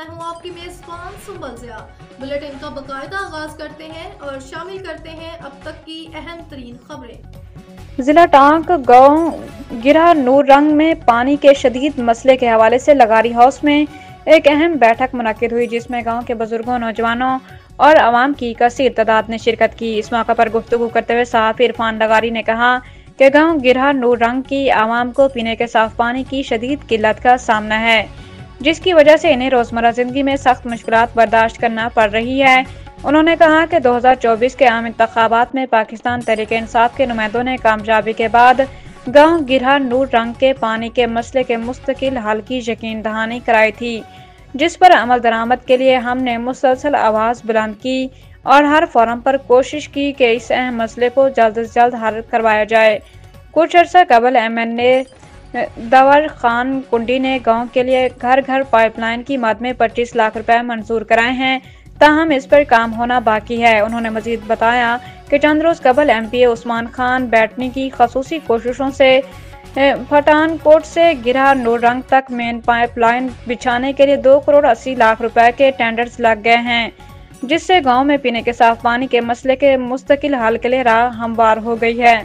میں ہوں آپ کی میزبان سنبل ضیاء۔ بلیٹن کا باقاعدہ آغاز کرتے ہیں اور شامل کرتے ہیں اب تک کی اہم ترین خبریں۔ ضلع ٹانک گاؤں گرہ نور رنگ میں پانی کے شدید مسئلے کے حوالے سے لغاری ہاؤس میں ایک اہم بیٹھک منعقد ہوئی، جس میں گاؤں کے بزرگوں، نوجوانوں اور عوام کی کثیر تعداد نے شرکت کی۔ اس موقع پر گفتگو کرتے ہوئے صحافی عرفان لغاری نے کہا کہ گاؤں گرہ نور رنگ کی عوام کو پینے کے صاف پانی کی شدید قلت کا سامنا ہے، جس کی وجہ سے انہیں روزمرہ زندگی میں سخت مشکلات برداشت کرنا پڑ رہی ہے۔ انہوں نے کہا کہ 2024 کے عام انتخابات میں پاکستان تحریک انصاف کے نمائندوں نے کامیابی کے بعد گاؤں گرہ نور رنگ کے پانی کے مسئلے کے مستقل حل کی یقین دہانی کرائی تھی، جس پر عمل درآمد کے لیے ہم نے مسلسل آواز بلند کی اور ہر فورم پر کوشش کی کہ اس اہم مسئلے کو جلد از جلد حل کروایا جائے۔ کچھ عرصہ قبل MNA دور خان کنڈی نے گاؤں کے لیے گھر گھر پائپ لائن کی مد میں 25 لاکھ روپے منظور کرائے ہیں، تاہم اس پر کام ہونا باقی ہے۔ انہوں نے مزید بتایا کہ چند روز قبل MPA عثمان خان بیٹنی کی خصوصی کوششوں سے پٹھان کوٹ سے گرہ نور رنگ تک مین پائپ لائن بچھانے کے لیے 2 کروڑ 80 لاکھ روپے کے ٹینڈرز لگ گئے ہیں، جس سے گاؤں میں پینے کے صاف پانی کے مسئلے کے مستقل حل کے لیے راہ ہموار ہو گئی ہے۔